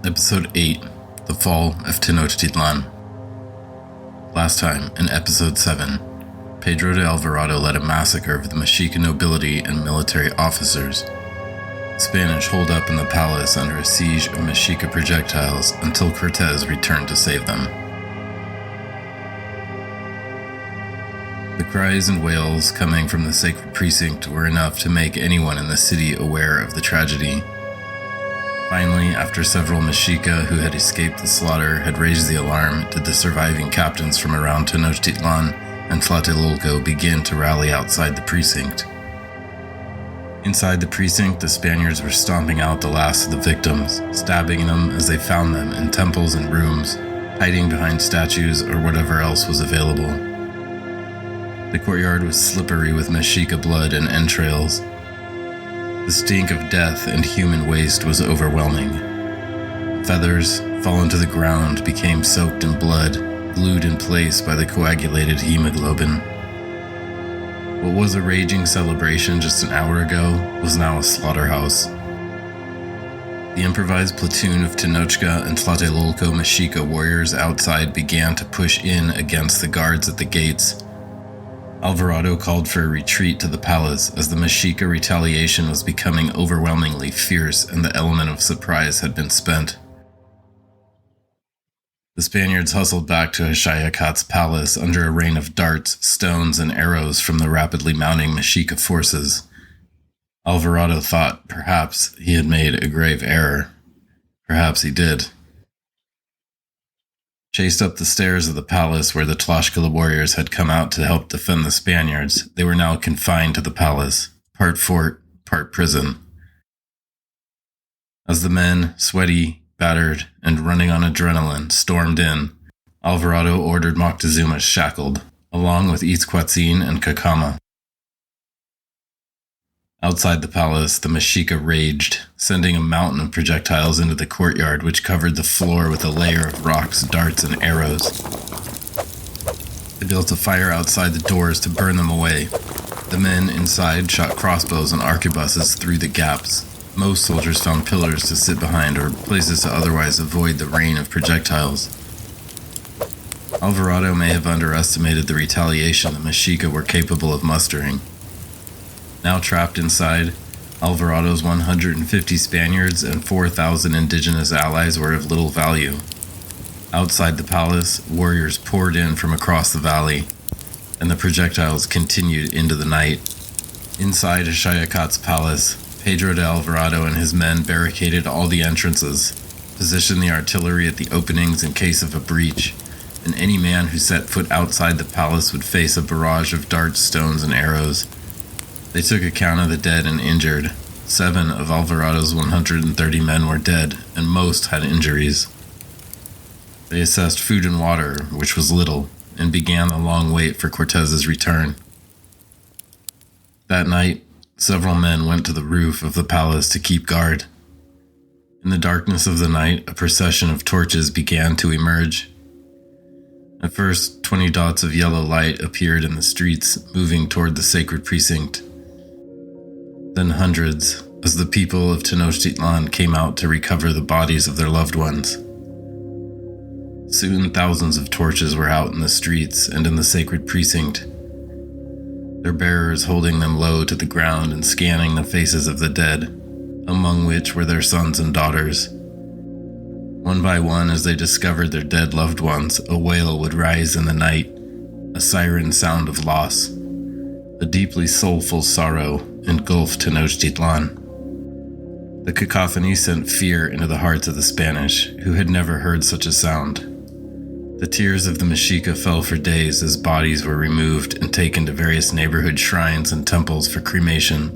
Episode 8, The Fall of Tenochtitlan. Last time, in Episode 7, Pedro de Alvarado led a massacre of the Mexica nobility and military officers. The Spanish holed up in the palace under a siege of Mexica projectiles until Cortes returned to save them. The cries and wails coming from the sacred precinct were enough to make anyone in the city aware of the tragedy. Finally, after several Mexica who had escaped the slaughter had raised the alarm, did the surviving captains from around Tenochtitlan and Tlatelolco begin to rally outside the precinct. Inside the precinct, the Spaniards were stomping out the last of the victims, stabbing them as they found them in temples and rooms, hiding behind statues or whatever else was available. The courtyard was slippery with Mexica blood and entrails. The stink of death and human waste was overwhelming. Feathers, fallen to the ground, became soaked in blood, glued in place by the coagulated hemoglobin. What was a raging celebration just an hour ago was now a slaughterhouse. The improvised platoon of Tenochca and Tlatelolco Mexica warriors outside began to push in against the guards at the gates. Alvarado called for a retreat to the palace as the Mexica retaliation was becoming overwhelmingly fierce and the element of surprise had been spent. The Spaniards hustled back to Axayactl's palace under a rain of darts, stones, and arrows from the rapidly mounting Mexica forces. Alvarado thought perhaps he had made a grave error. Perhaps he did. Chased up the stairs of the palace where the Tlaxcala warriors had come out to help defend the Spaniards, they were now confined to the palace, part fort, part prison. As the men, sweaty, battered, and running on adrenaline, stormed in, Alvarado ordered Moctezuma shackled, along with Itzcoatzin and Cacama. Outside the palace, the Mexica raged, sending a mountain of projectiles into the courtyard, which covered the floor with a layer of rocks, darts, and arrows. They built a fire outside the doors to burn them away. The men inside shot crossbows and arquebuses through the gaps. Most soldiers found pillars to sit behind or places to otherwise avoid the rain of projectiles. Alvarado may have underestimated the retaliation the Mexica were capable of mustering. Now trapped inside, Alvarado's 150 Spaniards and 4,000 indigenous allies were of little value. Outside the palace, warriors poured in from across the valley, and the projectiles continued into the night. Inside Axayactl's palace, Pedro de Alvarado and his men barricaded all the entrances, positioned the artillery at the openings in case of a breach, and any man who set foot outside the palace would face a barrage of darts, stones, and arrows. They took account of the dead and injured. 7 of Alvarado's 130 men were dead, and most had injuries. They assessed food and water, which was little, and began the long wait for Cortes's return. That night, several men went to the roof of the palace to keep guard. In the darkness of the night, a procession of torches began to emerge. At first, 20 dots of yellow light appeared in the streets, moving toward the sacred precinct. Then hundreds, as the people of Tenochtitlan came out to recover the bodies of their loved ones. Soon thousands of torches were out in the streets and in the sacred precinct, their bearers holding them low to the ground and scanning the faces of the dead, among which were their sons and daughters. One by one, as they discovered their dead loved ones, a wail would rise in the night, a siren sound of loss. A deeply soulful sorrow engulfed Tenochtitlan. The cacophony sent fear into the hearts of the Spanish, who had never heard such a sound. The tears of the Mexica fell for days as bodies were removed and taken to various neighborhood shrines and temples for cremation.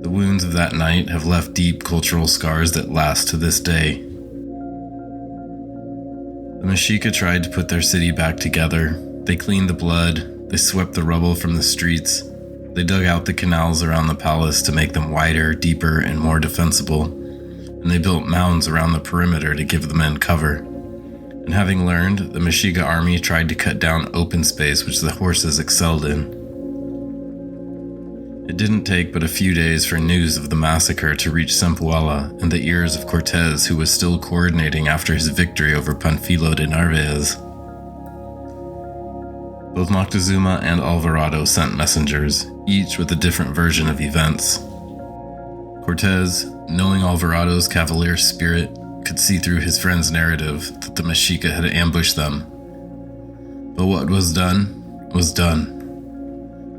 The wounds of that night have left deep cultural scars that last to this day. The Mexica tried to put their city back together. They cleaned the blood. They swept the rubble from the streets. They dug out the canals around the palace to make them wider, deeper, and more defensible. And they built mounds around the perimeter to give the men cover. And having learned, the Mexica army tried to cut down open space which the horses excelled in. It didn't take but a few days for news of the massacre to reach Zempoala and the ears of Cortes, who was still coordinating after his victory over Panfilo de Narvaez. Both Moctezuma and Alvarado sent messengers, each with a different version of events. Cortes, knowing Alvarado's cavalier spirit, could see through his friend's narrative that the Mexica had ambushed them. But what was done, was done.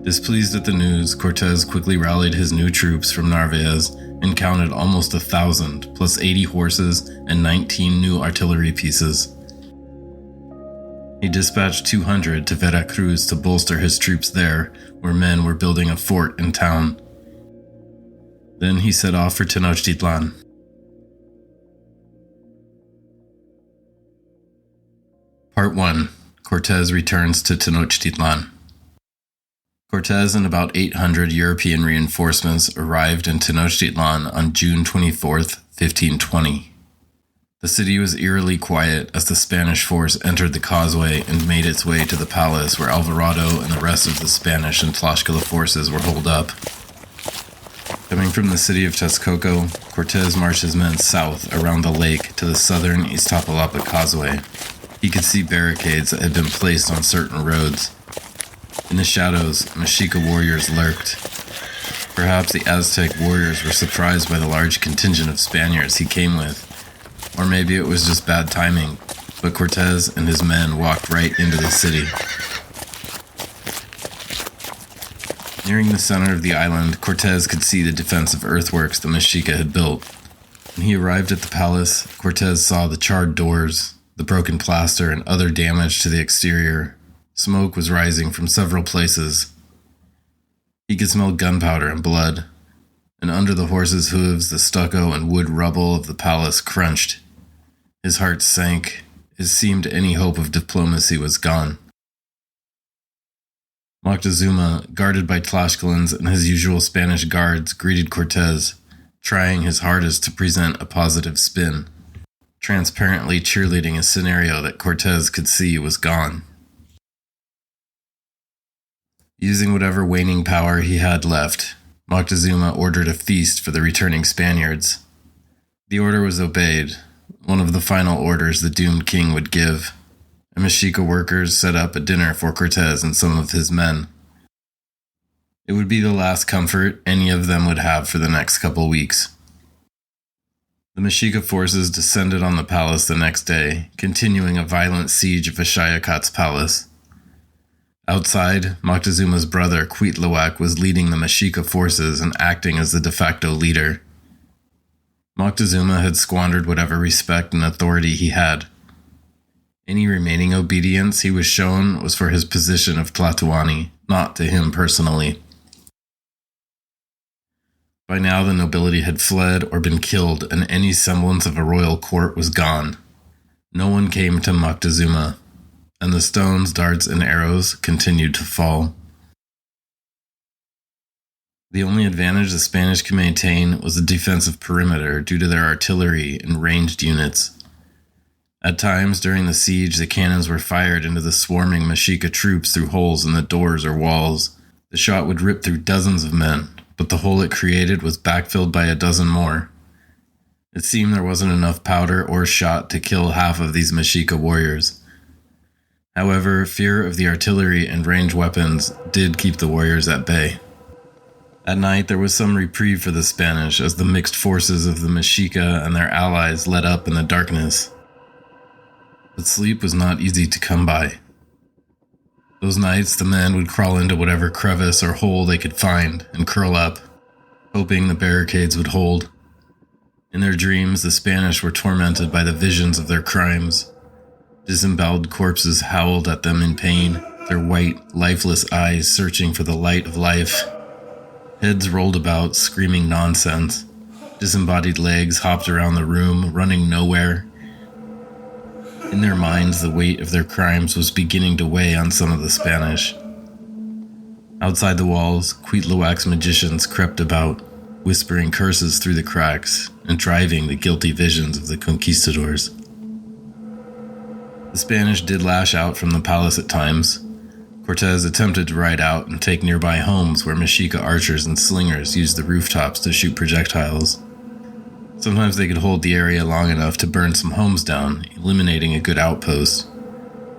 Displeased at the news, Cortes quickly rallied his new troops from Narvaez and counted almost 1,000, plus 80 horses and 19 new artillery pieces. He dispatched 200 to Veracruz to bolster his troops there, where men were building a fort in town. Then he set off for Tenochtitlan. Part 1. Cortes returns to Tenochtitlan. Cortes and about 800 European reinforcements arrived in Tenochtitlan on June 24, 1520. The city was eerily quiet as the Spanish force entered the causeway and made its way to the palace where Alvarado and the rest of the Spanish and Tlaxcala forces were holed up. Coming from the city of Texcoco, Cortes marched his men south around the lake to the southern Iztapalapa causeway. He could see barricades that had been placed on certain roads. In the shadows, Mexica warriors lurked. Perhaps the Aztec warriors were surprised by the large contingent of Spaniards he came with. Or maybe it was just bad timing, but Cortes and his men walked right into the city. Nearing the center of the island, Cortes could see the defensive earthworks the Mexica had built. When he arrived at the palace, Cortes saw the charred doors, the broken plaster, and other damage to the exterior. Smoke was rising from several places. He could smell gunpowder and blood, and under the horses' hooves the stucco and wood rubble of the palace crunched. His heart sank. It seemed any hope of diplomacy was gone. Moctezuma, guarded by Tlaxcalans and his usual Spanish guards, greeted Cortes, trying his hardest to present a positive spin, transparently cheerleading a scenario that Cortes could see was gone. Using whatever waning power he had left, Moctezuma ordered a feast for the returning Spaniards. The order was obeyed, one of the final orders the doomed king would give, and Mexica workers set up a dinner for Cortes and some of his men. It would be the last comfort any of them would have for the next couple weeks. The Mexica forces descended on the palace the next day, continuing a violent siege of Axayactl's palace. Outside, Moctezuma's brother Cuitlahuac was leading the Mexica forces and acting as the de facto leader. Moctezuma had squandered whatever respect and authority he had. Any remaining obedience he was shown was for his position of Tlatoani, not to him personally. By now the nobility had fled or been killed, and any semblance of a royal court was gone. No one came to Moctezuma, and the stones, darts, and arrows continued to fall. The only advantage the Spanish could maintain was the defensive perimeter due to their artillery and ranged units. At times during the siege, the cannons were fired into the swarming Mexica troops through holes in the doors or walls. The shot would rip through dozens of men, but the hole it created was backfilled by a dozen more. It seemed there wasn't enough powder or shot to kill half of these Mexica warriors. However, fear of the artillery and ranged weapons did keep the warriors at bay. At night, there was some reprieve for the Spanish as the mixed forces of the Mexica and their allies let up in the darkness. But sleep was not easy to come by. Those nights, the men would crawl into whatever crevice or hole they could find and curl up, hoping the barricades would hold. In their dreams, the Spanish were tormented by the visions of their crimes. Disemboweled corpses howled at them in pain, their white, lifeless eyes searching for the light of life. Heads rolled about, screaming nonsense. Disembodied legs hopped around the room, running nowhere. In their minds, the weight of their crimes was beginning to weigh on some of the Spanish. Outside the walls, Cuitlahuac's magicians crept about, whispering curses through the cracks and driving the guilty visions of the conquistadors. The Spanish did lash out from the palace at times. Cortes attempted to ride out and take nearby homes where Mexica archers and slingers used the rooftops to shoot projectiles. Sometimes they could hold the area long enough to burn some homes down, eliminating a good outpost.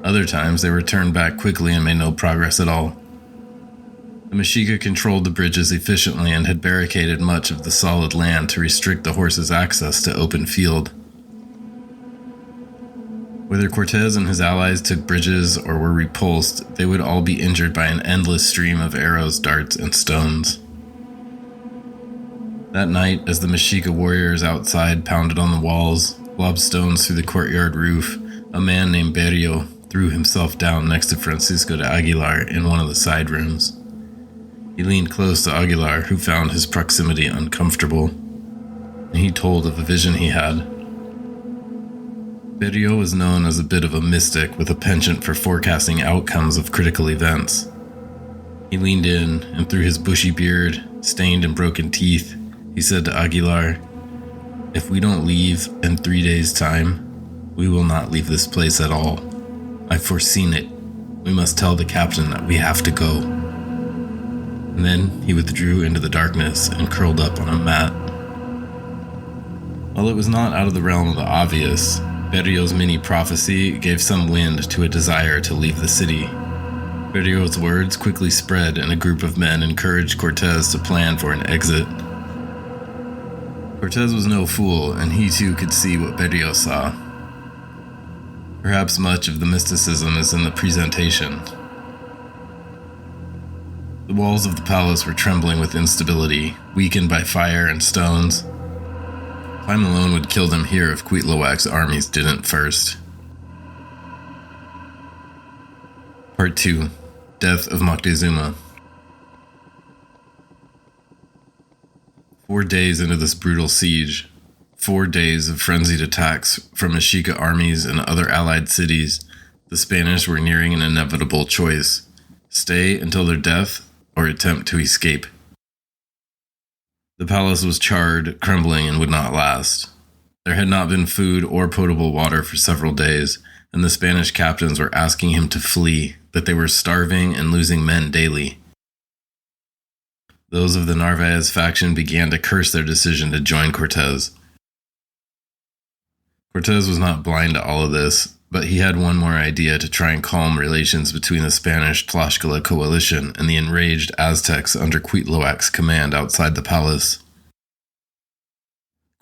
Other times they returned back quickly and made no progress at all. The Mexica controlled the bridges efficiently and had barricaded much of the solid land to restrict the horses' access to open field. Whether Cortes and his allies took bridges or were repulsed, they would all be injured by an endless stream of arrows, darts, and stones. That night, as the Mexica warriors outside pounded on the walls, lobbed stones through the courtyard roof, a man named Berrio threw himself down next to Francisco de Aguilar in one of the side rooms. He leaned close to Aguilar, who found his proximity uncomfortable, and he told of a vision he had. Berrio was known as a bit of a mystic with a penchant for forecasting outcomes of critical events. He leaned in, and through his bushy beard, stained and broken teeth, he said to Aguilar, "If we don't leave in 3 days' time, we will not leave this place at all. I've foreseen it. We must tell the captain that we have to go." And then he withdrew into the darkness and curled up on a mat. While it was not out of the realm of the obvious, Berrio's mini-prophecy gave some wind to a desire to leave the city. Berrio's words quickly spread, and a group of men encouraged Cortes to plan for an exit. Cortes was no fool, and he too could see what Berrio saw. Perhaps much of the mysticism is in the presentation. The walls of the palace were trembling with instability, weakened by fire and stones. Time alone would kill them here if Cuitlahuac's armies didn't first. Part 2. Death of Moctezuma. 4 days into this brutal siege, 4 days of frenzied attacks from Mexica armies and other allied cities, the Spanish were nearing an inevitable choice: stay until their death or attempt to escape. The palace was charred, crumbling, and would not last. There had not been food or potable water for several days, and the Spanish captains were asking him to flee, but they were starving and losing men daily. Those of the Narvaez faction began to curse their decision to join Cortes. Cortes was not blind to all of this, but he had one more idea to try and calm relations between the Spanish-Tlaxcala coalition and the enraged Aztecs under Cuitlahuac's command outside the palace.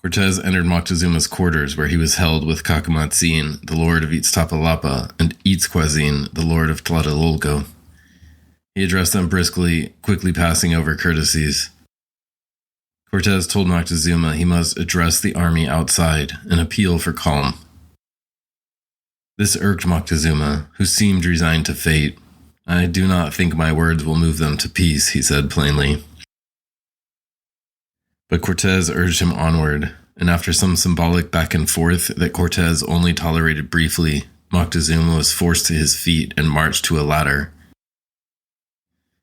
Cortes entered Moctezuma's quarters, where he was held with Cacamatzin, the lord of Iztapalapa, and Itzcuazin, the lord of Tlatelolco. He addressed them briskly, quickly passing over courtesies. Cortes told Moctezuma he must address the army outside and appeal for calm. This irked Moctezuma, who seemed resigned to fate. "I do not think my words will move them to peace," he said plainly. But Cortes urged him onward, and after some symbolic back and forth that Cortes only tolerated briefly, Moctezuma was forced to his feet and marched to a ladder.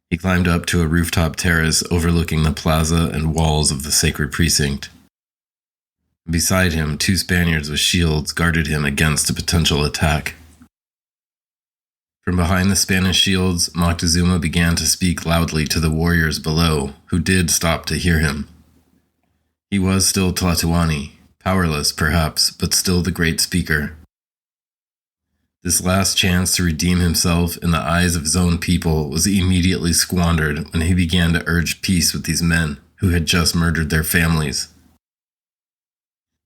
He climbed up to a rooftop terrace overlooking the plaza and walls of the sacred precinct. Beside him, 2 Spaniards with shields guarded him against a potential attack. From behind the Spanish shields, Moctezuma began to speak loudly to the warriors below, who did stop to hear him. He was still Tlatoani, powerless perhaps, but still the great speaker. This last chance to redeem himself in the eyes of his own people was immediately squandered when he began to urge peace with these men who had just murdered their families.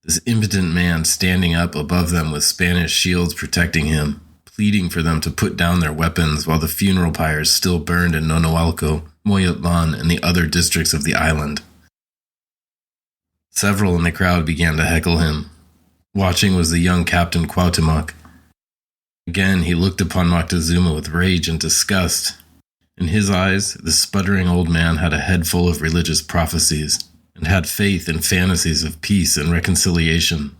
This impotent man standing up above them with Spanish shields protecting him, pleading for them to put down their weapons while the funeral pyres still burned in Nonoalco, Moyotlan, and the other districts of the island. Several in the crowd began to heckle him. Watching was the young Captain Cuauhtemoc. Again, he looked upon Moctezuma with rage and disgust. In his eyes, the sputtering old man had a head full of religious prophecies, and had faith in fantasies of peace and reconciliation.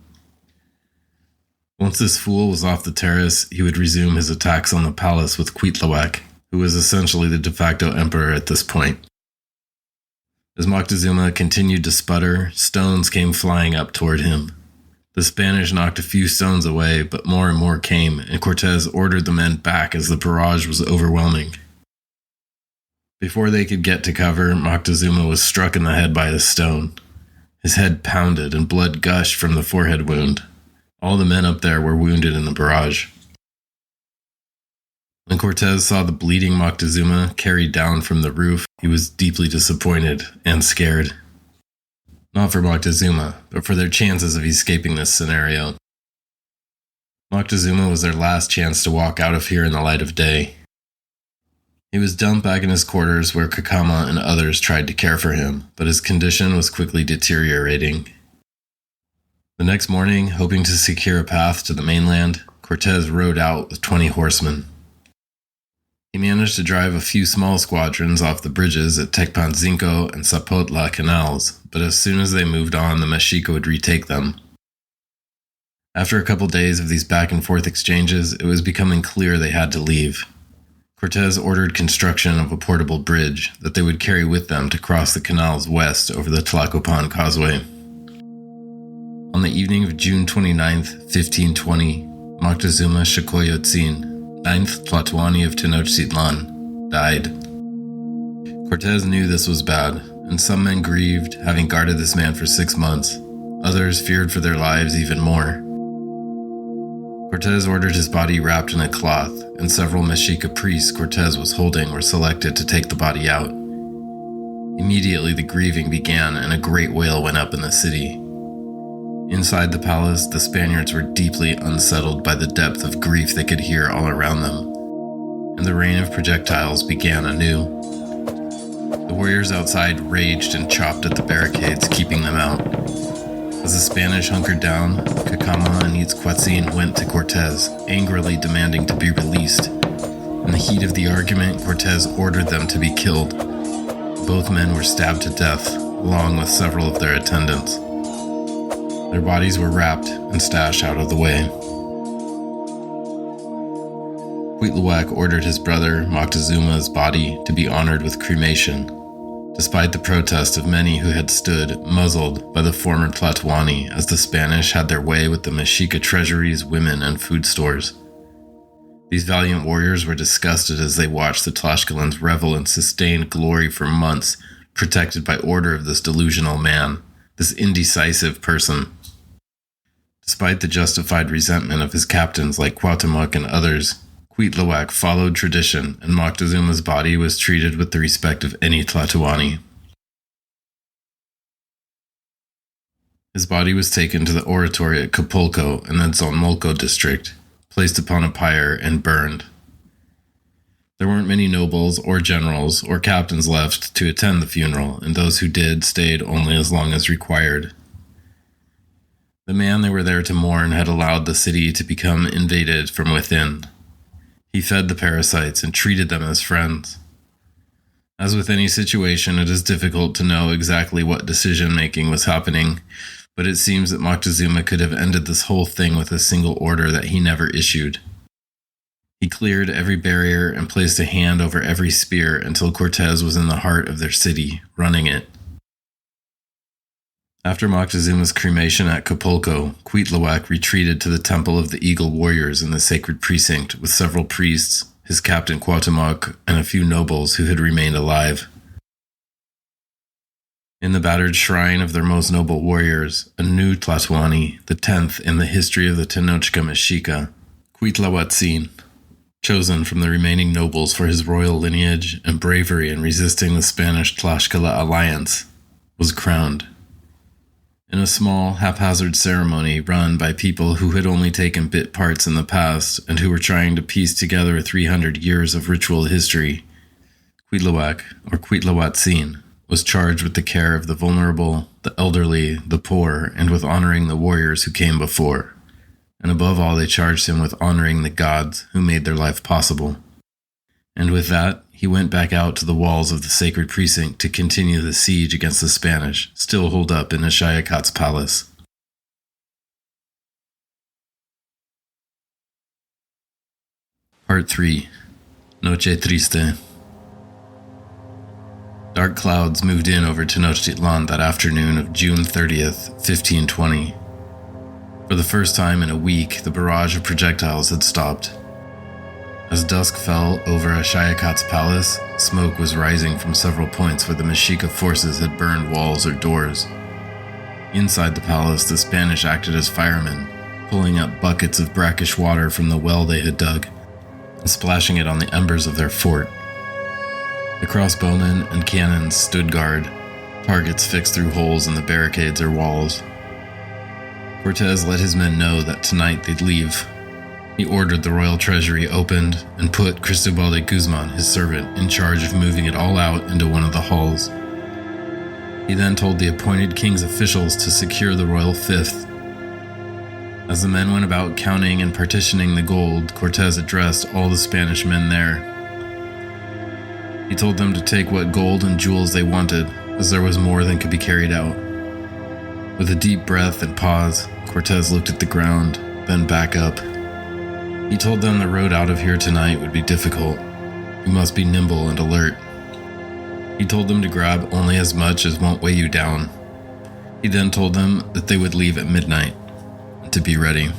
Once this fool was off the terrace, he would resume his attacks on the palace with Cuitlahuac, who was essentially the de facto emperor at this point. As Moctezuma continued to sputter, stones came flying up toward him. The Spanish knocked a few stones away, but more and more came, and Cortes ordered the men back as the barrage was overwhelming. Before they could get to cover, Moctezuma was struck in the head by a stone. His head pounded and blood gushed from the forehead wound. All the men up there were wounded in the barrage. When Cortes saw the bleeding Moctezuma carried down from the roof, he was deeply disappointed and scared. Not for Moctezuma, but for their chances of escaping this scenario. Moctezuma was their last chance to walk out of here in the light of day. He was dumped back in his quarters where Cacama and others tried to care for him, but his condition was quickly deteriorating. The next morning, hoping to secure a path to the mainland, Cortes rode out with 20 horsemen. He managed to drive a few small squadrons off the bridges at Tecpanzinco and Zapotla canals, but as soon as they moved on, the Mexica would retake them. After a couple days of these back-and-forth exchanges, it was becoming clear they had to leave. Cortes ordered construction of a portable bridge that they would carry with them to cross the canals west over the Tlacopan causeway. On the evening of June 29, 1520, Moctezuma Xocoyotzin, 9th Tlatoani of Tenochtitlan, died. Cortes knew this was bad, and some men grieved, having guarded this man for 6 months. Others feared for their lives even more. Cortes ordered his body wrapped in a cloth, and several Mexica priests Cortes was holding were selected to take the body out. Immediately the grieving began and a great wail went up in the city. Inside the palace, the Spaniards were deeply unsettled by the depth of grief they could hear all around them, and the rain of projectiles began anew. The warriors outside raged and chopped at the barricades, keeping them out. As the Spanish hunkered down, Cacama and Itzcuatzin went to Cortes, angrily demanding to be released. In the heat of the argument, Cortes ordered them to be killed. Both men were stabbed to death, along with several of their attendants. Their bodies were wrapped and stashed out of the way. Cuitlahuac ordered his brother Moctezuma's body to be honored with cremation, despite the protest of many who had stood muzzled by the former Tlatoani as the Spanish had their way with the Mexica treasuries, women, and food stores. These valiant warriors were disgusted as they watched the Tlaxcalans revel in sustained glory for months, protected by order of this delusional man, this indecisive person. Despite the justified resentment of his captains like Cuauhtemoc and others, Cuitlahuac followed tradition, and Moctezuma's body was treated with the respect of any Tlatoani. His body was taken to the oratory at Capulco in the Tzolmolco district, placed upon a pyre, and burned. There weren't many nobles or generals or captains left to attend the funeral, and those who did stayed only as long as required. The man they were there to mourn had allowed the city to become invaded from within. He fed the parasites and treated them as friends. As with any situation, it is difficult to know exactly what decision-making was happening, but it seems that Moctezuma could have ended this whole thing with a single order that he never issued. He cleared every barrier and placed a hand over every spear until Cortes was in the heart of their city, running it. After Moctezuma's cremation at Capulco, Cuitlahuac retreated to the Temple of the Eagle Warriors in the sacred precinct with several priests, his captain Cuauhtemoc, and a few nobles who had remained alive. In the battered shrine of their most noble warriors, a new Tlatoani, the 10th in the history of the Tenochca Mexica, Cuitlahuatzin, chosen from the remaining nobles for his royal lineage and bravery in resisting the Spanish-Tlaxcala alliance, was crowned. In a small, haphazard ceremony run by people who had only taken bit parts in the past and who were trying to piece together 300 years of ritual history, Cuitlahuac, or Cuitlahuatzin, was charged with the care of the vulnerable, the elderly, the poor, and with honoring the warriors who came before. And above all, they charged him with honoring the gods who made their life possible. And with that, he went back out to the walls of the sacred precinct to continue the siege against the Spanish, still holed up in Axayactl's palace. Part 3. Noche Triste. Dark clouds moved in over Tenochtitlan that afternoon of June 30th, 1520. For the first time in a week, the barrage of projectiles had stopped. As dusk fell over Axayactl's palace, smoke was rising from several points where the Mexica forces had burned walls or doors. Inside the palace, the Spanish acted as firemen, pulling up buckets of brackish water from the well they had dug and splashing it on the embers of their fort. The crossbowmen and cannons stood guard, targets fixed through holes in the barricades or walls. Cortes let his men know that tonight they'd leave. He ordered the royal treasury opened and put Cristobal de Guzman, his servant, in charge of moving it all out into one of the halls. He then told the appointed king's officials to secure the royal fifth. As the men went about counting and partitioning the gold, Cortes addressed all the Spanish men there. He told them to take what gold and jewels they wanted, as there was more than could be carried out. With a deep breath and pause, Cortes looked at the ground, then back up. He told them the road out of here tonight would be difficult. You must be nimble and alert. He told them to grab only as much as won't weigh you down. He then told them that they would leave at midnight, and to be ready.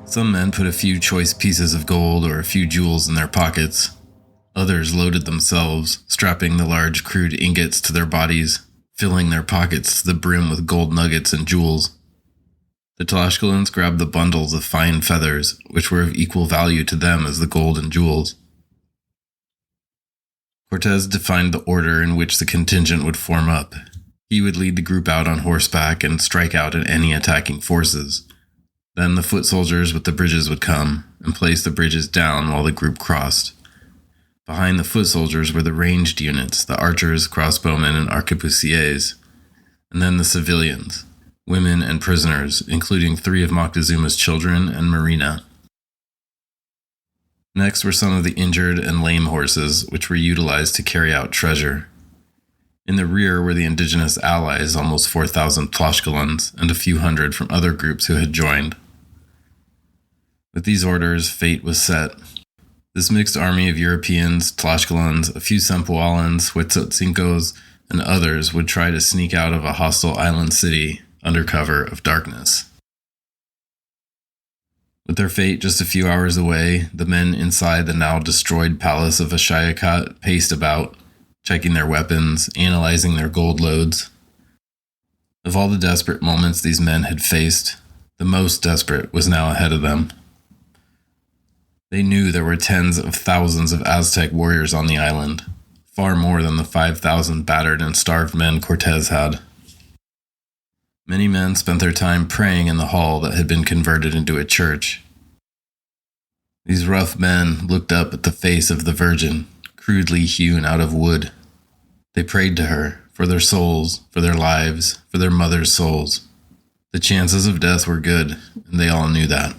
Some men put a few choice pieces of gold or a few jewels in their pockets. Others loaded themselves, strapping the large crude ingots to their bodies, filling their pockets to the brim with gold nuggets and jewels. The Tlaxcalans grabbed the bundles of fine feathers, which were of equal value to them as the gold and jewels. Cortes defined the order in which the contingent would form up. He would lead the group out on horseback and strike out at any attacking forces. Then the foot soldiers with the bridges would come and place the bridges down while the group crossed. Behind the foot soldiers were the ranged units, the archers, crossbowmen, and arquebusiers, and then the civilians, women and prisoners, including 3 of Moctezuma's children and Marina. Next were some of the injured and lame horses, which were utilized to carry out treasure. In the rear were the indigenous allies, almost 4,000 Tlaxcalans, and a few hundred from other groups who had joined. With these orders, fate was set. This mixed army of Europeans, Tlaxcalans, a few Sempoalans, Huitzotzincos, and others would try to sneak out of a hostile island city under cover of darkness. With their fate just a few hours away, the men inside the now destroyed palace of Axayactl paced about, checking their weapons, analyzing their gold loads. Of all the desperate moments these men had faced, the most desperate was now ahead of them. They knew there were tens of thousands of Aztec warriors on the island, far more than the 5,000 battered and starved men Cortes had. Many men spent their time praying in the hall that had been converted into a church. These rough men looked up at the face of the Virgin, crudely hewn out of wood. They prayed to her, for their souls, for their lives, for their mothers' souls. The chances of death were good, and they all knew that.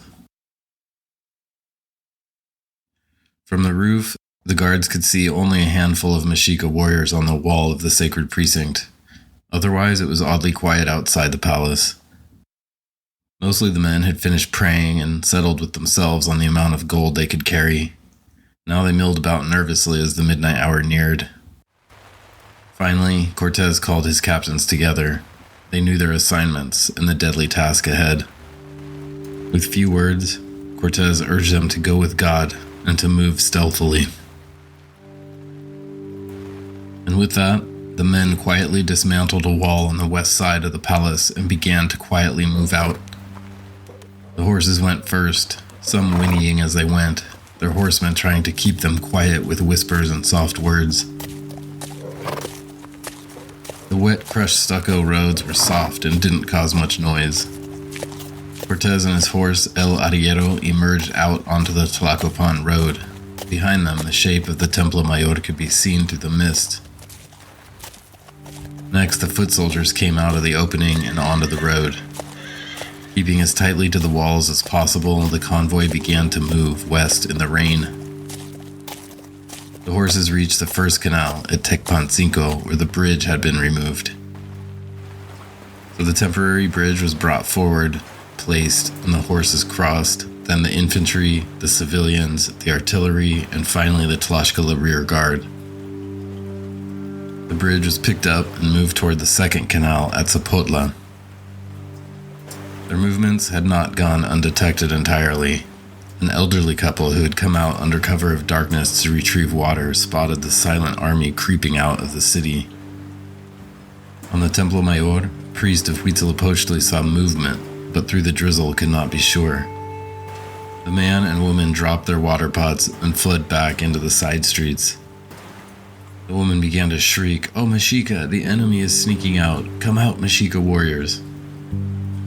From the roof, the guards could see only a handful of Mexica warriors on the wall of the sacred precinct. Otherwise, it was oddly quiet outside the palace. Mostly the men had finished praying and settled with themselves on the amount of gold they could carry. Now they milled about nervously as the midnight hour neared. Finally, Cortes called his captains together. They knew their assignments and the deadly task ahead. With few words, Cortes urged them to go with God and to move stealthily. And with that, the men quietly dismantled a wall on the west side of the palace and began to quietly move out. The horses went first, some whinnying as they went, their horsemen trying to keep them quiet with whispers and soft words. The wet, crushed stucco roads were soft and didn't cause much noise. Cortes and his horse, El Arriero, emerged out onto the Tlacopan road. Behind them, the shape of the Templo Mayor could be seen through the mist. Next, the foot soldiers came out of the opening and onto the road. Keeping as tightly to the walls as possible, the convoy began to move west in the rain. The horses reached the first canal at Tecpancinco, where the bridge had been removed. So the temporary bridge was brought forward, placed, and the horses crossed, then the infantry, the civilians, the artillery, and finally the Tlaxcala rear guard. The bridge was picked up and moved toward the second canal at Zapotla. Their movements had not gone undetected entirely. An elderly couple who had come out under cover of darkness to retrieve water spotted the silent army creeping out of the city. On the Templo Mayor, a priest of Huitzilopochtli saw movement, but through the drizzle could not be sure. The man and woman dropped their water pots and fled back into the side streets. The woman began to shriek, "Oh, Mexica, the enemy is sneaking out. Come out, Mexica warriors."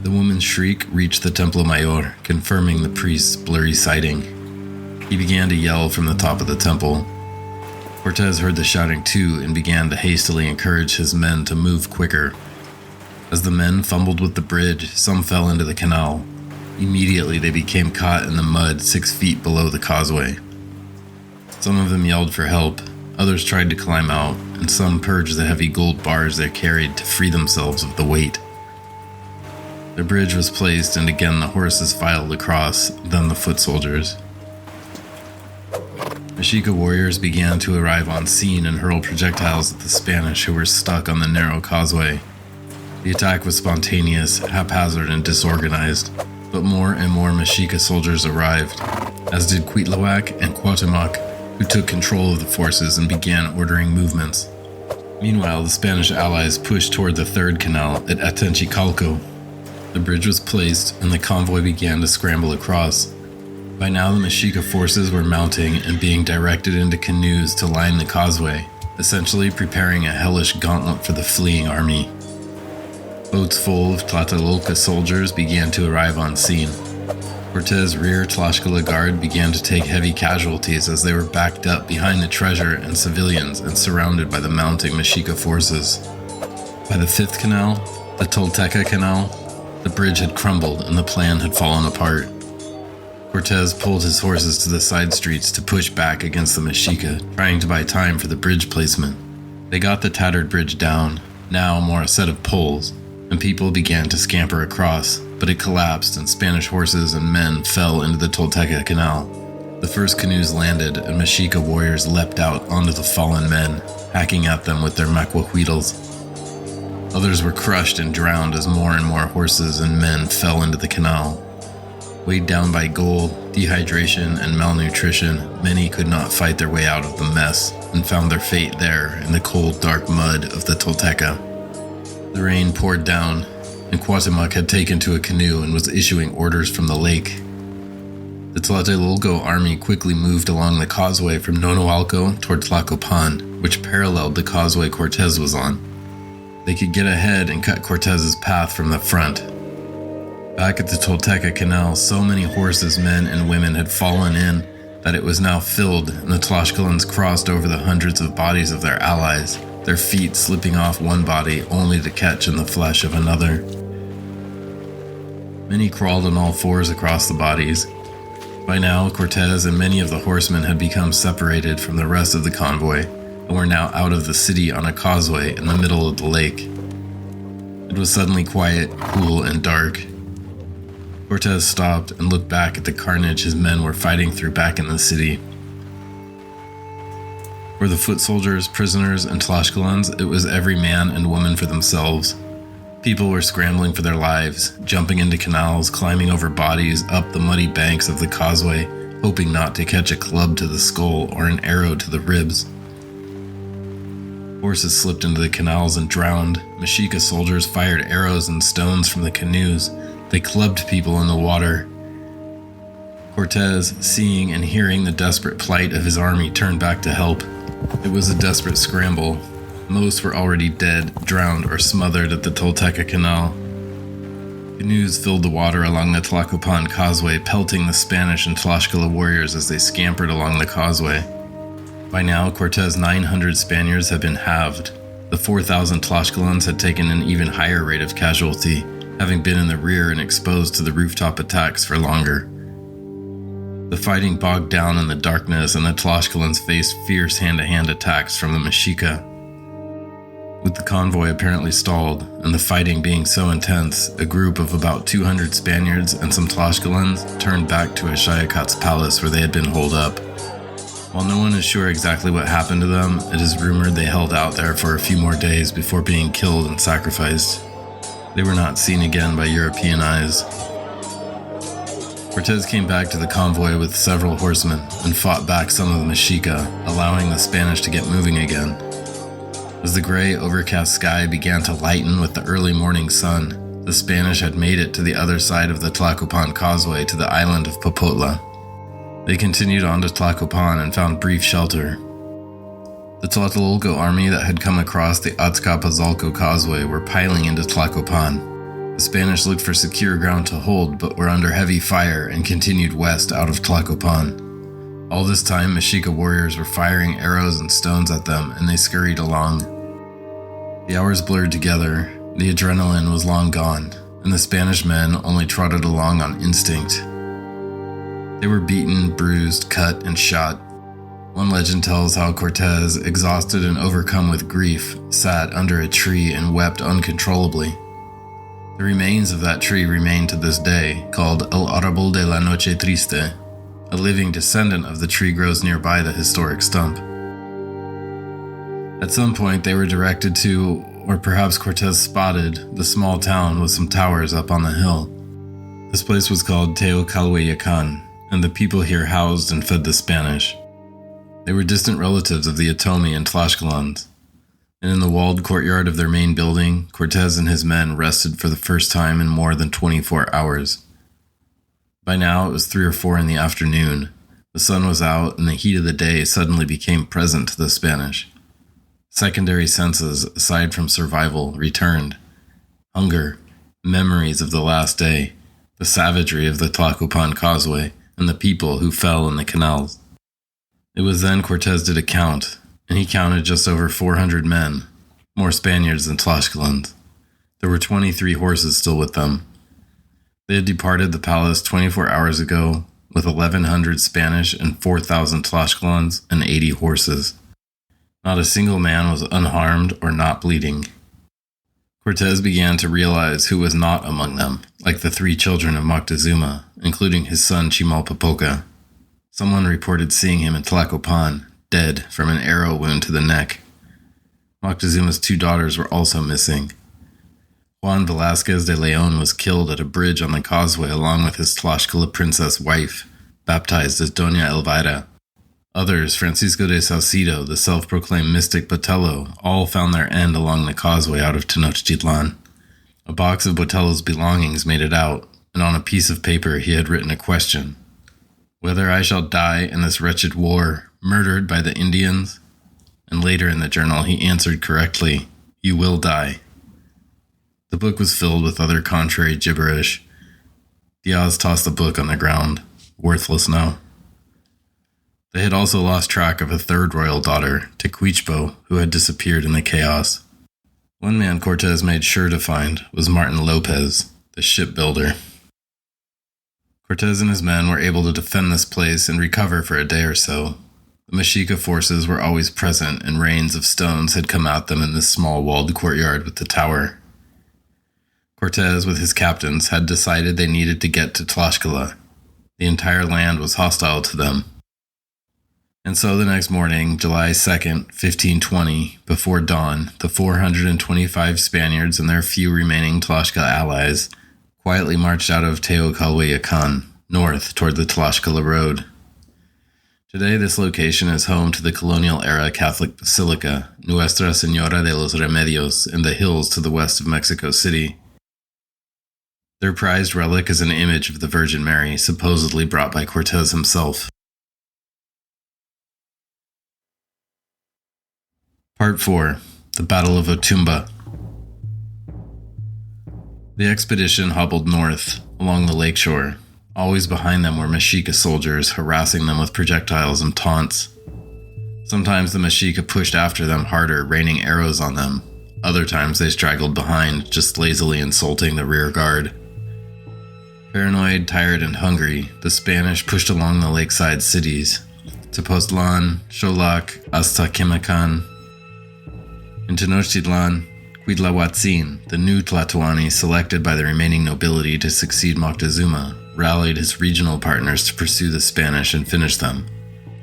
The woman's shriek reached the Templo Mayor, confirming the priest's blurry sighting. He began to yell from the top of the temple. Cortes heard the shouting too and began to hastily encourage his men to move quicker. As the men fumbled with the bridge, some fell into the canal. Immediately they became caught in the mud 6 feet below the causeway. Some of them yelled for help, others tried to climb out, and some purged the heavy gold bars they carried to free themselves of the weight. The bridge was placed, and again the horses filed across, then the foot soldiers. Mexica warriors began to arrive on scene and hurl projectiles at the Spanish who were stuck on the narrow causeway. The attack was spontaneous, haphazard, and disorganized, but more and more Mexica soldiers arrived, as did Cuitlahuac and Cuauhtémoc, who took control of the forces and began ordering movements. Meanwhile, the Spanish allies pushed toward the third canal at Atencicalco. The bridge was placed, and the convoy began to scramble across. By now, the Mexica forces were mounting and being directed into canoes to line the causeway, essentially preparing a hellish gauntlet for the fleeing army. Boats full of Tlatelolca soldiers began to arrive on scene. Cortes' rear Tlaxcala guard began to take heavy casualties as they were backed up behind the treasure and civilians and surrounded by the mounting Mexica forces. By the fifth canal, the Tolteca Canal, the bridge had crumbled and the plan had fallen apart. Cortes pulled his horses to the side streets to push back against the Mexica, trying to buy time for the bridge placement. They got the tattered bridge down, now more a set of poles, and people began to scamper across, but it collapsed and Spanish horses and men fell into the Tolteca Canal. The first canoes landed and Mexica warriors leapt out onto the fallen men, hacking at them with their macuahuitls. Others were crushed and drowned as more and more horses and men fell into the canal. Weighed down by gold, dehydration, and malnutrition, many could not fight their way out of the mess and found their fate there in the cold, dark mud of the Tolteca. The rain poured down, and Cuauhtémoc had taken to a canoe and was issuing orders from the lake. The Tlatelolco army quickly moved along the causeway from Nonoalco toward Tlacopan, which paralleled the causeway Cortes was on. They could get ahead and cut Cortes's path from the front. Back at the Tolteca Canal, so many horses, men, and women had fallen in that it was now filled, and the Tlaxcalans crossed over the hundreds of bodies of their allies, their feet slipping off one body only to catch in the flesh of another. Many crawled on all fours across the bodies. By now, Cortes and many of the horsemen had become separated from the rest of the convoy, and were now out of the city on a causeway in the middle of the lake. It was suddenly quiet, cool, and dark. Cortes stopped and looked back at the carnage his men were fighting through back in the city. For the foot soldiers, prisoners, and Tlaxcalans, it was every man and woman for themselves. People were scrambling for their lives, jumping into canals, climbing over bodies, up the muddy banks of the causeway, hoping not to catch a club to the skull or an arrow to the ribs. Horses slipped into the canals and drowned. Mexica soldiers fired arrows and stones from the canoes. They clubbed people in the water. Cortes, seeing and hearing the desperate plight of his army, turned back to help. It was a desperate scramble. Most were already dead, drowned, or smothered at the Tolteca Canal. Canoes filled the water along the Tlacopan causeway, pelting the Spanish and Tlaxcala warriors as they scampered along the causeway. By now, Cortes' 900 Spaniards had been halved. The 4,000 Tlaxcalans had taken an even higher rate of casualty, having been in the rear and exposed to the rooftop attacks for longer. The fighting bogged down in the darkness, and the Tlaxcalans faced fierce hand-to-hand attacks from the Mexica. With the convoy apparently stalled, and the fighting being so intense, a group of about 200 Spaniards and some Tlaxcalans turned back to Axayactl's palace where they had been holed up. While no one is sure exactly what happened to them, it is rumored they held out there for a few more days before being killed and sacrificed. They were not seen again by European eyes. Cortes came back to the convoy with several horsemen and fought back some of the Mexica, allowing the Spanish to get moving again. As the gray, overcast sky began to lighten with the early morning sun, the Spanish had made it to the other side of the Tlacopan causeway to the island of Popotla. They continued on to Tlacopan and found brief shelter. The Tlatelolco army that had come across the Azcapotzalco causeway were piling into Tlacopan. The Spanish looked for secure ground to hold, but were under heavy fire and continued west out of Tlacopan. All this time, Mexica warriors were firing arrows and stones at them, and they scurried along. The hours blurred together, the adrenaline was long gone, and the Spanish men only trotted along on instinct. They were beaten, bruised, cut, and shot. One legend tells how Cortes, exhausted and overcome with grief, sat under a tree and wept uncontrollably. The remains of that tree remain to this day, called El Árbol de la Noche Triste. A living descendant of the tree grows nearby the historic stump. At some point they were directed to, or perhaps Cortes spotted, the small town with some towers up on the hill. This place was called Teocalhueyacan, and the people here housed and fed the Spanish. They were distant relatives of the Otomi and Tlaxcalans. And in the walled courtyard of their main building, Cortes and his men rested for the first time in more than 24 hours. By now, it was 3 or 4 in the afternoon. The sun was out, and the heat of the day suddenly became present to the Spanish. Secondary senses, aside from survival, returned. Hunger, memories of the last day, the savagery of the Tlacopan causeway, and the people who fell in the canals. It was then Cortes did a count, and he counted just over 400 men, more Spaniards than Tlaxcalans. There were 23 horses still with them. They had departed the palace 24 hours ago with 1,100 Spanish and 4,000 Tlaxcalans and 80 horses. Not a single man was unharmed or not bleeding. Cortes began to realize who was not among them, like the 3 children of Moctezuma, including his son Chimalpopoca. Someone reported seeing him in Tlacopan, dead from an arrow wound to the neck. Moctezuma's 2 daughters were also missing. Juan Velázquez de León was killed at a bridge on the causeway along with his Tlaxcala princess wife, baptized as Doña Elvira. Others, Francisco de Salcido, the self-proclaimed mystic Botello, all found their end along the causeway out of Tenochtitlan. A box of Botello's belongings made it out, and on a piece of paper he had written a question. Whether I shall die in this wretched war, murdered by the Indians? And later in the journal he answered correctly, you will die. The book was filled with other contrary gibberish. Diaz tossed the book on the ground, worthless now. They had also lost track of a 3rd royal daughter, Tecuichpo, who had disappeared in the chaos. One man Cortes made sure to find was Martin Lopez, the shipbuilder. Cortes and his men were able to defend this place and recover for a day or so. The Mexica forces were always present, and rains of stones had come at them in this small walled courtyard with the tower. Cortes, with his captains, had decided they needed to get to Tlaxcala. The entire land was hostile to them. And so the next morning, July 2nd, 1520, before dawn, the 425 Spaniards and their few remaining Tlaxcala allies quietly marched out of Teocalhueyacan, north toward the Tlaxcala Road. Today, this location is home to the colonial-era Catholic Basilica, Nuestra Señora de los Remedios, in the hills to the west of Mexico City. Their prized relic is an image of the Virgin Mary, supposedly brought by Cortes himself. Part 4. The Battle of Otumba. The expedition hobbled north, along the lakeshore. Always behind them were Mexica soldiers, harassing them with projectiles and taunts. Sometimes the Mexica pushed after them harder, raining arrows on them. Other times they straggled behind, just lazily insulting the rear guard. Paranoid, tired, and hungry, the Spanish pushed along the lakeside cities. Tepoztlan, Xoloc, Aztec. In Tenochtitlan, Cuitlahuatzin, the new Tlatoani selected by the remaining nobility to succeed Moctezuma, rallied his regional partners to pursue the Spanish and finish them,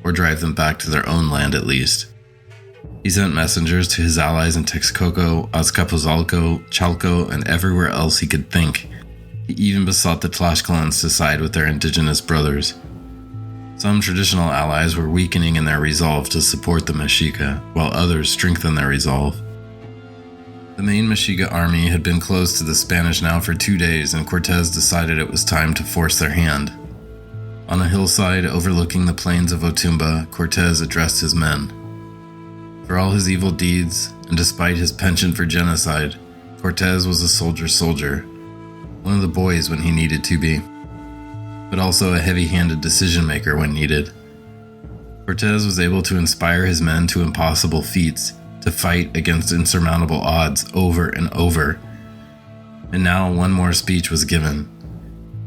or drive them back to their own land at least. He sent messengers to his allies in Texcoco, Azcapotzalco, Chalco, and everywhere else he could think. He even besought the Tlaxcalans to side with their indigenous brothers. Some traditional allies were weakening in their resolve to support the Mexica, while others strengthened their resolve. The main Mexica army had been close to the Spanish now for 2 days, and Cortes decided it was time to force their hand. On a hillside overlooking the plains of Otumba, Cortes addressed his men. For all his evil deeds, and despite his penchant for genocide, Cortes was a soldier, one of the boys when he needed to be, but also a heavy-handed decision-maker when needed. Cortes was able to inspire his men to impossible feats, to fight against insurmountable odds over and over. And now one more speech was given.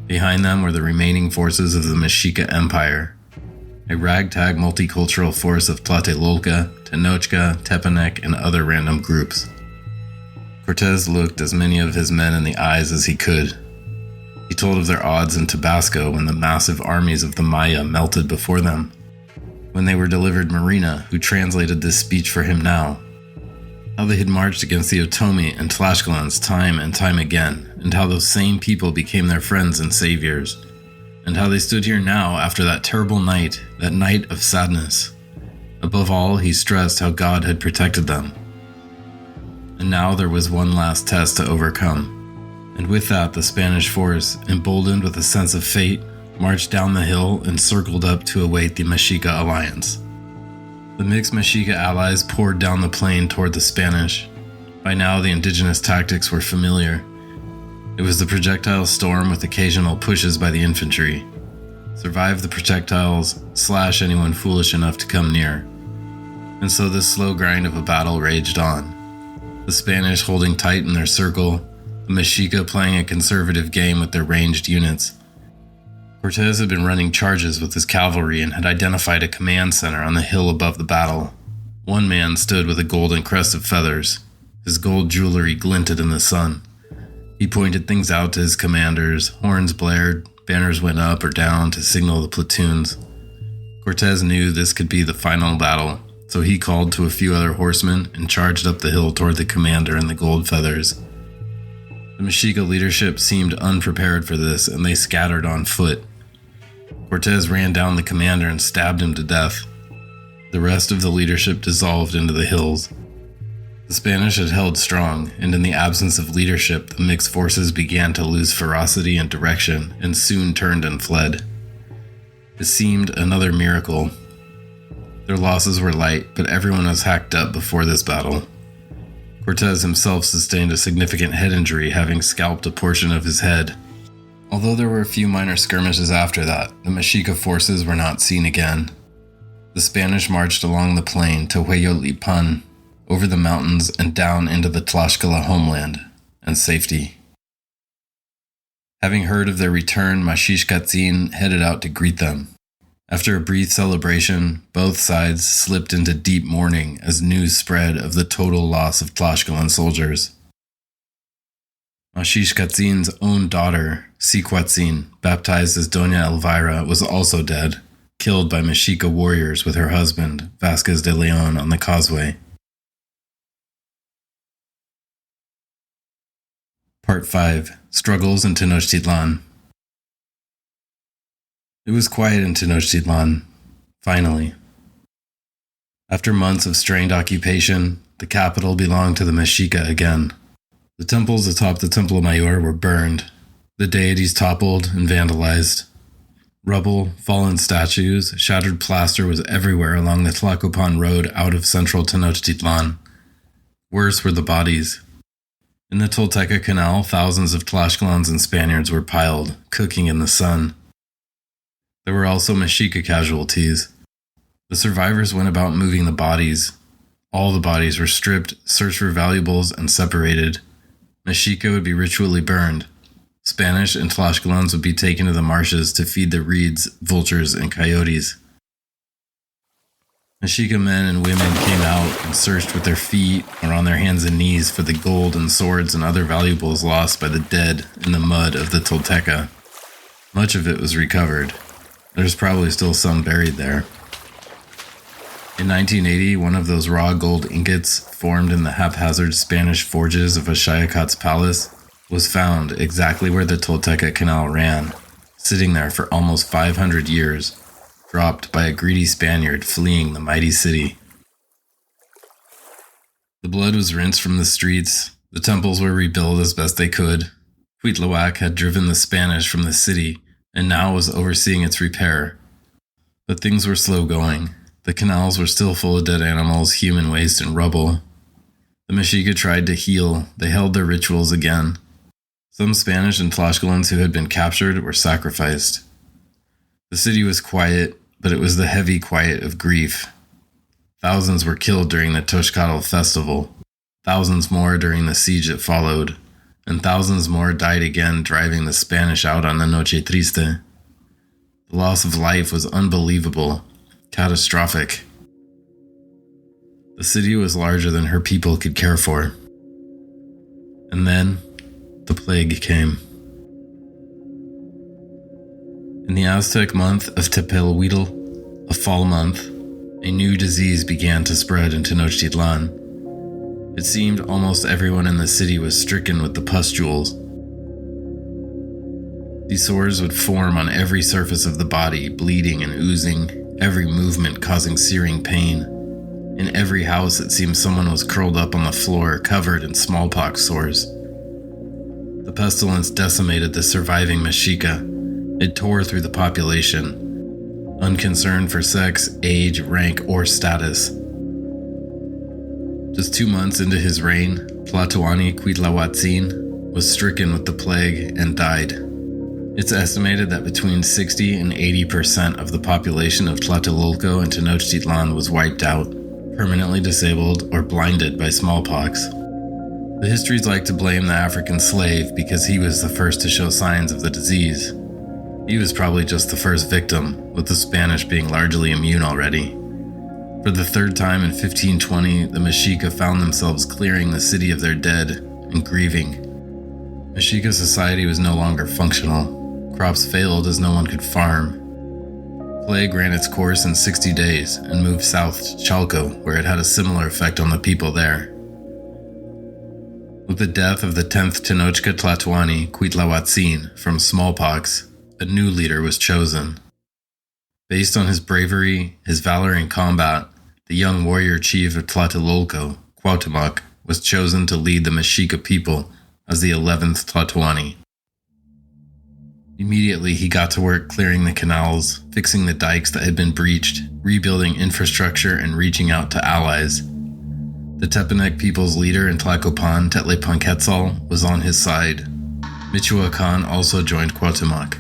Behind them were the remaining forces of the Mexica Empire, a ragtag multicultural force of Tlatelolca, Tenochtitlan, Tepanec, and other random groups. Cortes looked as many of his men in the eyes as he could. He told of their odds in Tabasco when the massive armies of the Maya melted before them. When they were delivered Marina, who translated this speech for him now. How they had marched against the Otomi and Tlaxcalans time and time again, and how those same people became their friends and saviors. And how they stood here now after that terrible night, that night of sadness. Above all, he stressed how God had protected them. And now there was one last test to overcome. And with that, the Spanish force, emboldened with a sense of fate, marched down the hill and circled up to await the Mexica alliance. The mixed Mexica allies poured down the plain toward the Spanish. By now, the indigenous tactics were familiar. It was the projectile storm with occasional pushes by the infantry. Survive the projectiles, slash anyone foolish enough to come near. And so this slow grind of a battle raged on. The Spanish holding tight in their circle, the Mexica playing a conservative game with their ranged units. Cortes had been running charges with his cavalry and had identified a command center on the hill above the battle. One man stood with a golden crest of feathers. His gold jewelry glinted in the sun. He pointed things out to his commanders, horns blared, banners went up or down to signal the platoons. Cortes knew this could be the final battle, so he called to a few other horsemen and charged up the hill toward the commander in the gold feathers. The Mexica leadership seemed unprepared for this, and they scattered on foot. Cortes ran down the commander and stabbed him to death. The rest of the leadership dissolved into the hills. The Spanish had held strong, and in the absence of leadership, the mixed forces began to lose ferocity and direction, and soon turned and fled. It seemed another miracle. Their losses were light, but everyone was hacked up before this battle. Cortes himself sustained a significant head injury, having scalped a portion of his head. Although there were a few minor skirmishes after that, the Mexica forces were not seen again. The Spanish marched along the plain to Hueyotlipan, over the mountains and down into the Tlaxcala homeland, and safety. Having heard of their return, Maxixcatzin headed out to greet them. After a brief celebration, both sides slipped into deep mourning as news spread of the total loss of Tlaxcalan soldiers. Maxixcatzin's own daughter, Cicuatzin, baptized as Doña Elvira, was also dead, killed by Mexica warriors with her husband, Vasquez de Leon, on the causeway. Part 5. Struggles in Tenochtitlan. It was quiet in Tenochtitlan, finally. After months of strained occupation, the capital belonged to the Mexica again. The temples atop the Templo Mayor were burned, the deities toppled and vandalized. Rubble, fallen statues, shattered plaster was everywhere along the Tlacopan road out of central Tenochtitlan. Worse were the bodies. In the Tolteca Canal, thousands of Tlaxcalans and Spaniards were piled, cooking in the sun. There were also Mexica casualties. The survivors went about moving the bodies. All the bodies were stripped, searched for valuables, and separated. Mexica would be ritually burned. Spanish and Tlaxcalans would be taken to the marshes to feed the reeds, vultures, and coyotes. Mexica men and women came out and searched with their feet or on their hands and knees for the gold and swords and other valuables lost by the dead in the mud of the Tolteca. Much of it was recovered. There's probably still some buried there. In 1980, one of those raw gold ingots formed in the haphazard Spanish forges of Axayactl's palace was found exactly where the Tolteca Canal ran, sitting there for almost 500 years, dropped by a greedy Spaniard fleeing the mighty city. The blood was rinsed from the streets, the temples were rebuilt as best they could. Cuitlahuac had driven the Spanish from the city and now was overseeing its repair. But things were slow going. The canals were still full of dead animals, human waste, and rubble. The Mexica tried to heal. They held their rituals again. Some Spanish and Tlaxcalans who had been captured were sacrificed. The city was quiet, but it was the heavy quiet of grief. Thousands were killed during the Toxcatl festival, thousands more during the siege that followed, and thousands more died again driving the Spanish out on the Noche Triste. The loss of life was unbelievable, catastrophic. The city was larger than her people could care for. And then, the plague came. In the Aztec month of Tepelhuitl, a fall month, a new disease began to spread in Tenochtitlan. It seemed almost everyone in the city was stricken with the pustules. These sores would form on every surface of the body, bleeding and oozing, every movement causing searing pain. In every house it seemed someone was curled up on the floor, covered in smallpox sores. The pestilence decimated the surviving Mexica. It tore through the population, unconcerned for sex, age, rank, or status. Just 2 months into his reign, Tlatoani Cuitlahuatzin was stricken with the plague and died. It's estimated that between 60 and 80% of the population of Tlatelolco and Tenochtitlan was wiped out, permanently disabled or blinded by smallpox. The histories like to blame the African slave because he was the first to show signs of the disease. He was probably just the first victim, with the Spanish being largely immune already. For the third time in 1520, the Mexica found themselves clearing the city of their dead and grieving. Mexica society was no longer functional. Crops failed as no one could farm. Plague ran its course in 60 days and moved south to Chalco, where it had a similar effect on the people there. With the death of the 10th Tenochca Tlatoani, Cuitlahuatzin, from smallpox, a new leader was chosen. Based on his bravery, his valor in combat, the young warrior chief of Tlatelolco, Cuauhtémoc, was chosen to lead the Mexica people as the 11th Tlatoani. Immediately he got to work clearing the canals, fixing the dikes that had been breached, rebuilding infrastructure, and reaching out to allies. The Tepanec people's leader in Tlacopan, Tetlepanquetzal, was on his side. Michoacán also joined Cuauhtémoc.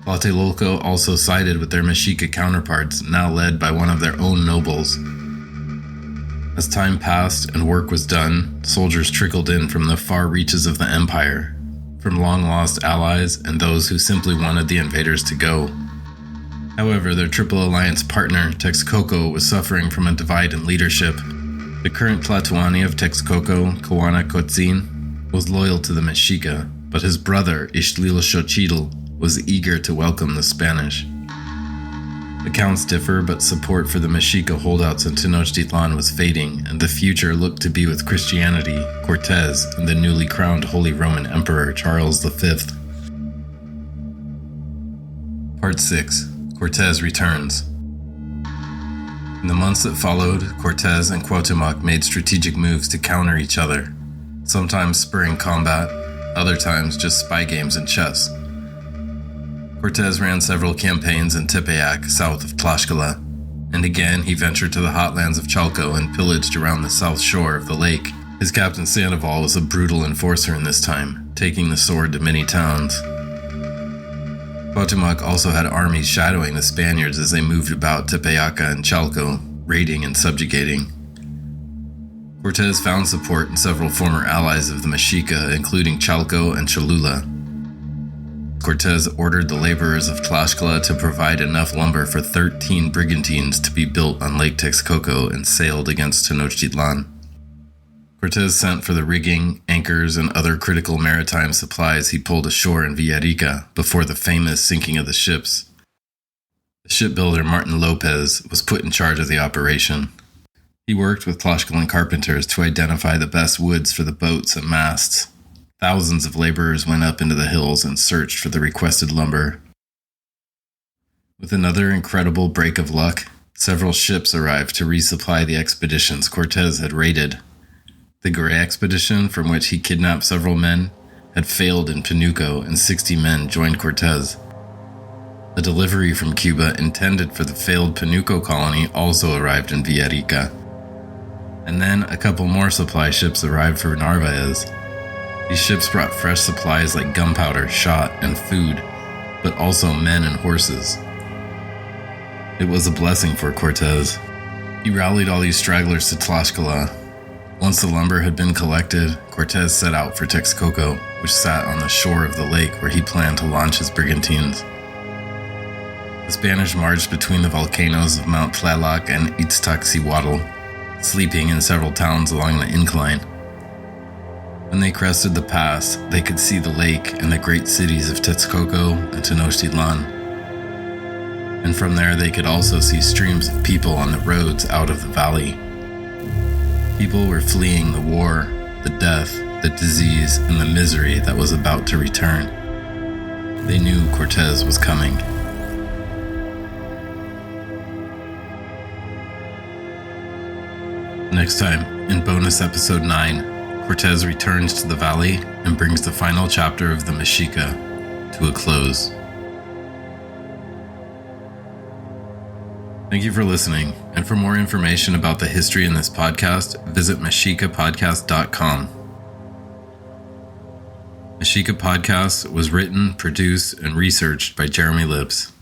Tlatelolco also sided with their Mexica counterparts, now led by one of their own nobles. As time passed and work was done, soldiers trickled in from the far reaches of the empire, from long-lost allies and those who simply wanted the invaders to go. However, their Triple Alliance partner, Texcoco, was suffering from a divide in leadership. The current Tlatoani of Texcoco, Coanacotzin, was loyal to the Mexica, but his brother, Ixtlilxochitl, was eager to welcome the Spanish. Accounts differ, but support for the Mexica holdouts in Tenochtitlan was fading, and the future looked to be with Christianity, Cortes, and the newly crowned Holy Roman Emperor Charles V. Part 6. Cortes returns. In the months that followed, Cortes and Cuauhtémoc made strategic moves to counter each other, sometimes spurring combat, other times just spy games and chess. Cortes ran several campaigns in Tepeyac, south of Tlaxcala, and again he ventured to the hotlands of Chalco and pillaged around the south shore of the lake. His captain Sandoval was a brutal enforcer in this time, taking the sword to many towns. Cuauhtémoc also had armies shadowing the Spaniards as they moved about Tepeyaca and Chalco, raiding and subjugating. Cortes found support in several former allies of the Mexica, including Chalco and Cholula. Cortes ordered the laborers of Tlaxcala to provide enough lumber for 13 brigantines to be built on Lake Texcoco and sailed against Tenochtitlan. Cortes sent for the rigging, anchors, and other critical maritime supplies he pulled ashore in Villarica before the famous sinking of the ships. The Shipbuilder Martin Lopez was put in charge of the operation. He worked with Tlaxcalan carpenters to identify the best woods for the boats and masts. Thousands of laborers went up into the hills and searched for the requested lumber. With another incredible break of luck, several ships arrived to resupply the expeditions Cortes had raided. The Gray expedition, from which he kidnapped several men, had failed in Panuco and 60 men joined Cortes. A delivery from Cuba intended for the failed Panuco colony also arrived in Villarica. And then a couple more supply ships arrived for Narvaez. These ships brought fresh supplies like gunpowder, shot, and food, but also men and horses. It was a blessing for Cortes. He rallied all these stragglers to Tlaxcala. Once the lumber had been collected, Cortes set out for Texcoco, which sat on the shore of the lake where he planned to launch his brigantines. The Spanish marched between the volcanoes of Mount Tlaloc and Iztaccíhuatl, sleeping in several towns along the incline. When they crested the pass, they could see the lake and the great cities of Texcoco and Tenochtitlan. And from there they could also see streams of people on the roads out of the valley. People were fleeing the war, the death, the disease, and the misery that was about to return. They knew Cortes was coming. Next time, in bonus episode 9, Cortes returns to the valley and brings the final chapter of the Mexica to a close. Thank you for listening, and for more information about the history in this podcast, visit mexicapodcast.com. Mexica Podcast was written, produced, and researched by Jeremy Lips.